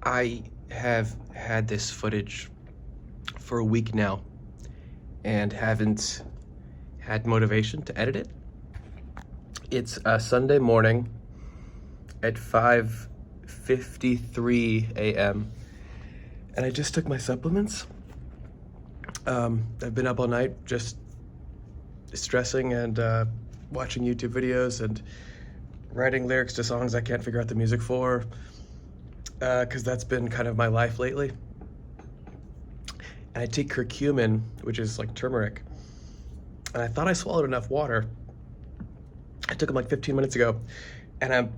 I have had this footage for a week now and haven't had motivation to edit it. It's a Sunday morning at 5:53 a.m. and I just took my supplements. I've been up all night just stressing and watching YouTube videos and writing lyrics to songs I can't figure out the music for, because that's been kind of my life lately. And I take curcumin, which is like turmeric, and I thought I swallowed enough water. I took them like 15 minutes ago, and I'm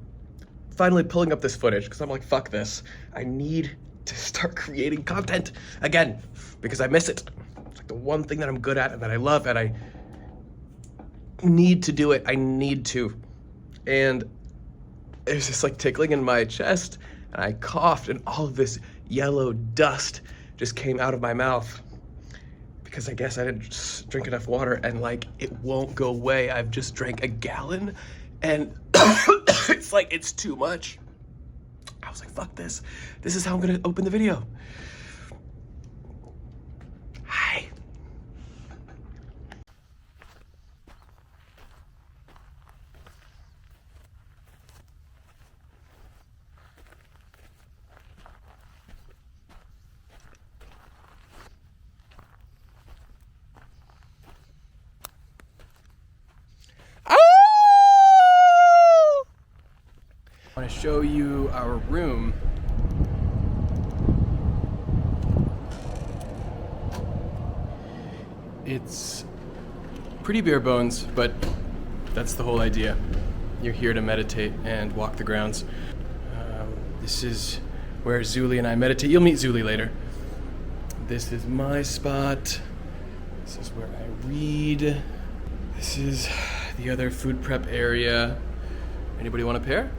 finally pulling up this footage because I'm like, fuck this. I need to start creating content again because I miss it. It's like the one thing that I'm good at and that I love, and I need to do it. I need to. And there's this like tickling in my chest, and I coughed, and all of this yellow dust just came out of my mouth because I guess I didn't drink enough water, and like it won't go away. I've just drank a gallon, and it's like, it's too much. I was like, fuck this. This is how I'm gonna open the video. Hi. I want to show you our room. It's pretty bare bones, but that's the whole idea. You're here to meditate and walk the grounds. This is where Zuli and I meditate. You'll meet Zuli later. This is my spot. This is where I read. This is the other food prep area. Anybody want a pair?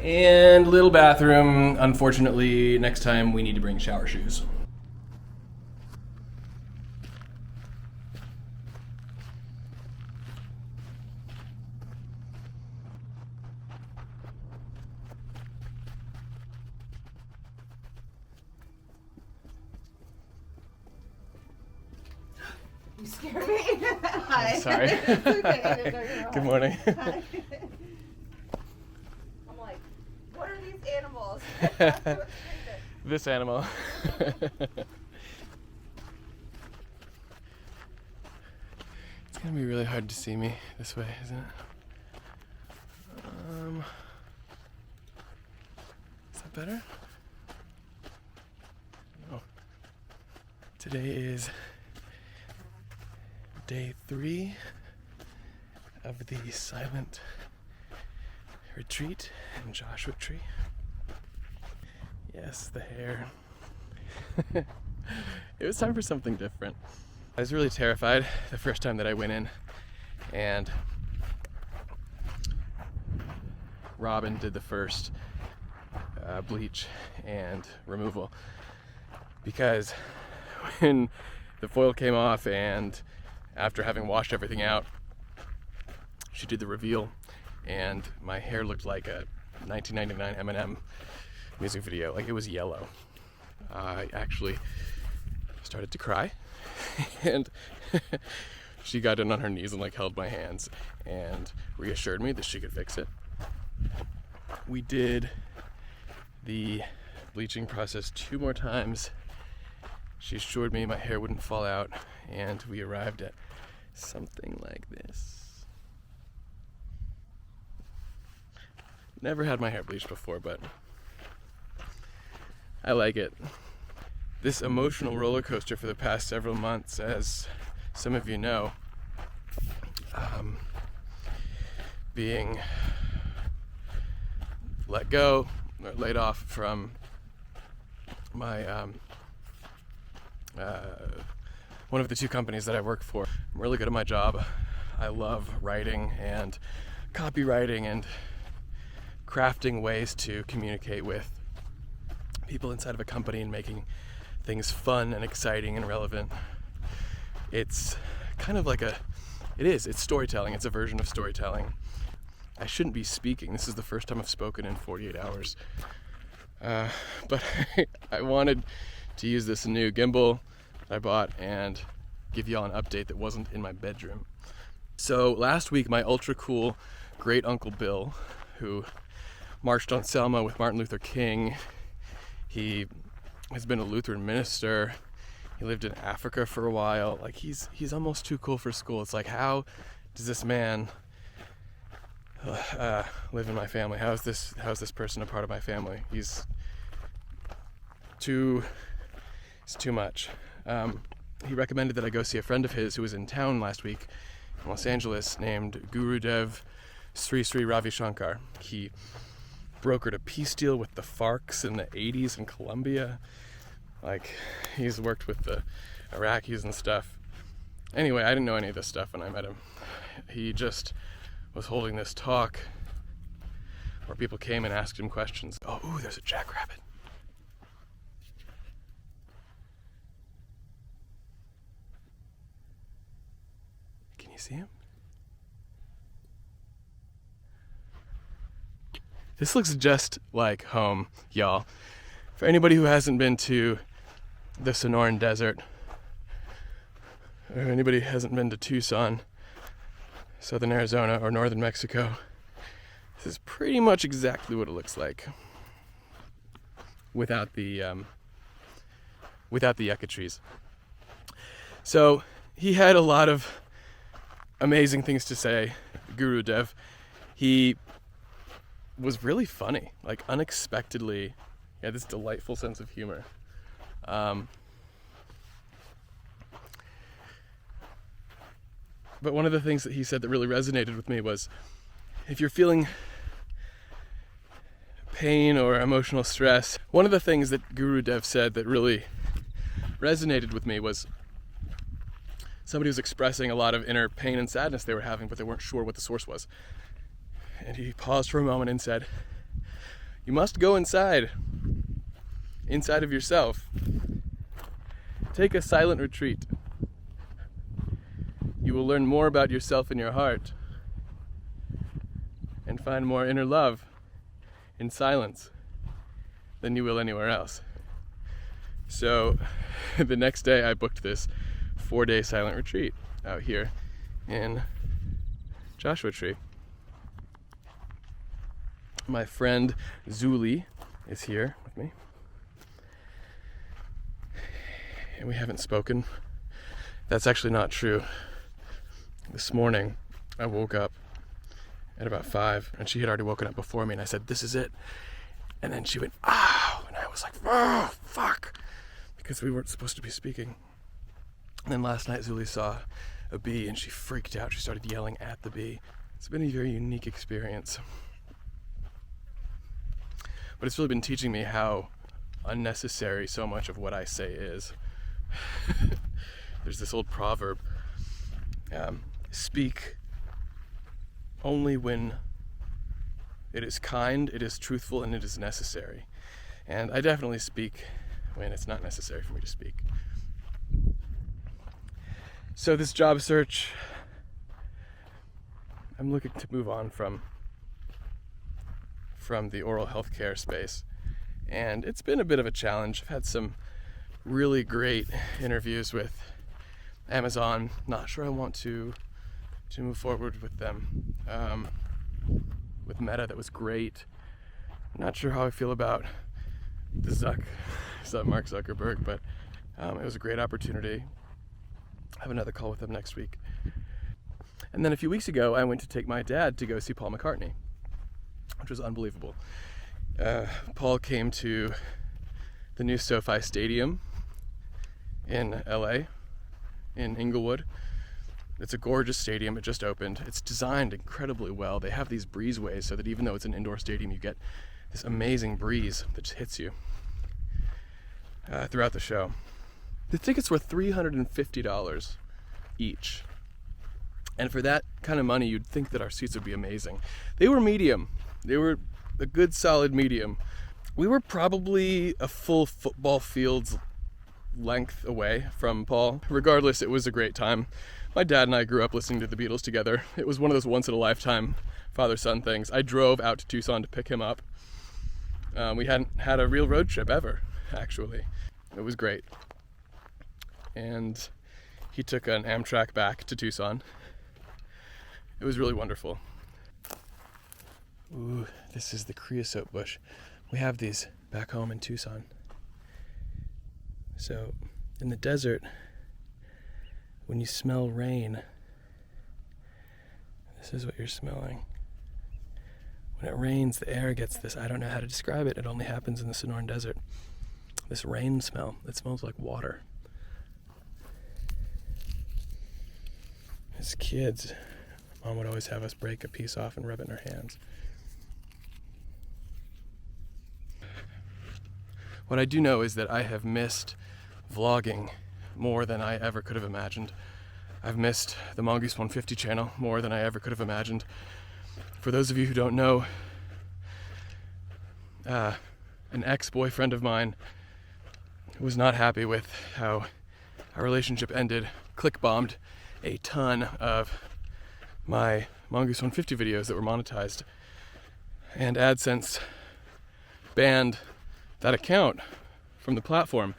And little bathroom. Unfortunately, next time we need to bring shower shoes. You scared me. Hi. I'm sorry. It's okay. No, you're Good all morning. right. Hi. I'm like, what are these animals? This animal. It's gonna be really hard to see me this way, isn't it? Is that better? No. Today is day 3 of the silent retreat in Joshua Tree. Yes, the hair. It was time for something different. I was really terrified the first time that I went in, and Robin did the first bleach and removal, because when the foil came off and after having washed everything out, she did the reveal, and my hair looked like a 1999 Eminem music video. Like, it was yellow. I actually started to cry, and she got down on her knees and like held my hands and reassured me that she could fix it. We did the bleaching process 2 more times. She assured me my hair wouldn't fall out, and we arrived at something like this. Never had my hair bleached before, but I like it. This emotional roller coaster for the past several months, as some of you know, being let go or laid off from my one of the 2 companies that I work for. I'm really good at my job. I love writing and copywriting and crafting ways to communicate with people inside of a company and making things fun and exciting and relevant. It's kind of like it's storytelling. It's a version of storytelling. I shouldn't be speaking. This is the first time I've spoken in 48 hours. But I wanted to use this new gimbal I bought and give y'all an update that wasn't in my bedroom. So last week, my ultra cool great uncle Bill, who marched on Selma with Martin Luther King, he has been a Lutheran minister. He lived in Africa for a while. Like he's almost too cool for school. It's like, how does this man live in my family? How is this person a part of my family? It's too much. He recommended that I go see a friend of his who was in town last week in Los Angeles named Gurudev Sri Sri Ravi Shankar. He brokered a peace deal with the FARC in the 80s in Colombia. Like, he's worked with the Iraqis and stuff. Anyway, I didn't know any of this stuff when I met him. He just was holding this talk where people came and asked him questions. Oh, ooh, there's a jackrabbit. Can you see him? This looks just like home, y'all. For anybody who hasn't been to the Sonoran Desert, or anybody who hasn't been to Tucson, southern Arizona, or northern Mexico, this is pretty much exactly what it looks like without the yucca trees. So he had a lot of amazing things to say, Gurudev. He was really funny, like unexpectedly. He had this delightful sense of humor. But one of the things that he said that really resonated with me was, if you're feeling pain or emotional stress, one of the things that Gurudev said that really resonated with me was somebody was expressing a lot of inner pain and sadness they were having, but they weren't sure what the source was. And he paused for a moment and said, you must go inside of yourself. Take a silent retreat. You will learn more about yourself and your heart and find more inner love in silence than you will anywhere else. So the next day I booked this 4-day silent retreat out here in Joshua Tree. My friend Zuli is here with me. And we haven't spoken. That's actually not true. This morning, I woke up at about 5, and she had already woken up before me, and I said, this is it. And then she went, ow! And I was like, oh, fuck! Because we weren't supposed to be speaking. And then last night, Zuli saw a bee, and she freaked out. She started yelling at the bee. It's been a very unique experience. But it's really been teaching me how unnecessary so much of what I say is. There's this old proverb, speak only when it is kind, it is truthful, and it is necessary. And I definitely speak when it's not necessary for me to speak. So this job search, I'm looking to move on from the oral health care space. And it's been a bit of a challenge. I've had some really great interviews with Amazon. Not sure I want to move forward with them. With Meta, that was great. Not sure how I feel about Mark Zuckerberg, but it was a great opportunity. I have another call with them next week. And then a few weeks ago, I went to take my dad to go see Paul McCartney, which was unbelievable. Paul came to the new SoFi Stadium in LA, in Inglewood. It's a gorgeous stadium. It just opened. It's designed incredibly well. They have these breezeways so that even though it's an indoor stadium, you get this amazing breeze that just hits you throughout the show. The tickets were $350 each. And for that kind of money, you'd think that our seats would be amazing. They were medium. They were a good, solid medium. We were probably a full football field's length away from Paul. Regardless, it was a great time. My dad and I grew up listening to the Beatles together. It was one of those once-in-a-lifetime father-son things. I drove out to Tucson to pick him up. We hadn't had a real road trip ever, actually. It was great. And he took an Amtrak back to Tucson. It was really wonderful. Ooh, this is the creosote bush. We have these back home in Tucson. So, in the desert, when you smell rain, this is what you're smelling. When it rains, the air gets this, I don't know how to describe it, it only happens in the Sonoran Desert. This rain smell, it smells like water. As kids, Mom would always have us break a piece off and rub it in our hands. What I do know is that I have missed vlogging more than I ever could have imagined. I've missed the Mongoose 150 channel more than I ever could have imagined. For those of you who don't know, an ex-boyfriend of mine was not happy with how our relationship ended, click-bombed a ton of my Mongoose 150 videos that were monetized, and AdSense banned that account from the platform,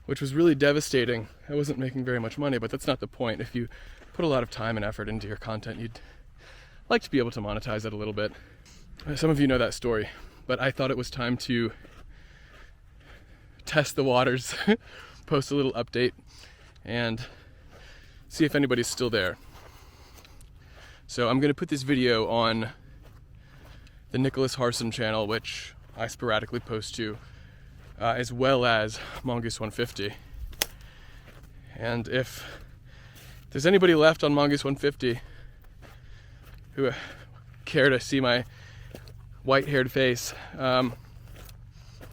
which was really devastating. I wasn't making very much money, but that's not the point. If you put a lot of time and effort into your content, you'd like to be able to monetize it a little bit. Some of you know that story, but I thought it was time to test the waters, post a little update, and see if anybody's still there. So I'm going to put this video on the Nicholas Harson channel, which I sporadically post to, as well as Mongoose 150. And if there's anybody left on Mongoose 150 who care to see my white-haired face, I'm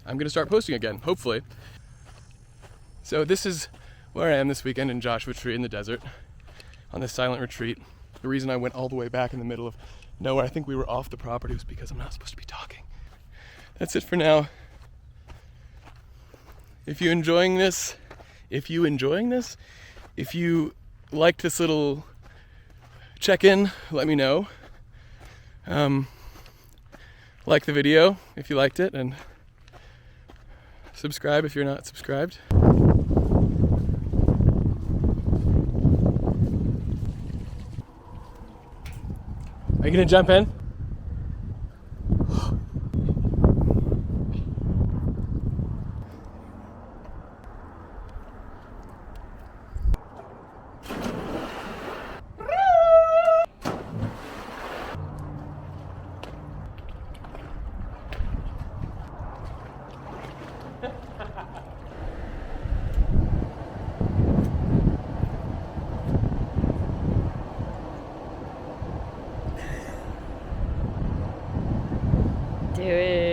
going to start posting again, hopefully. So this is where I am this weekend in Joshua Tree in the desert, on this silent retreat. The reason I went all the way back in the middle of nowhere, I think we were off the property, was because I'm not supposed to be talking. That's it for now. If you liked this little check-in, let me know. Like the video if you liked it, and subscribe if you're not subscribed. Are you gonna jump in? Do it.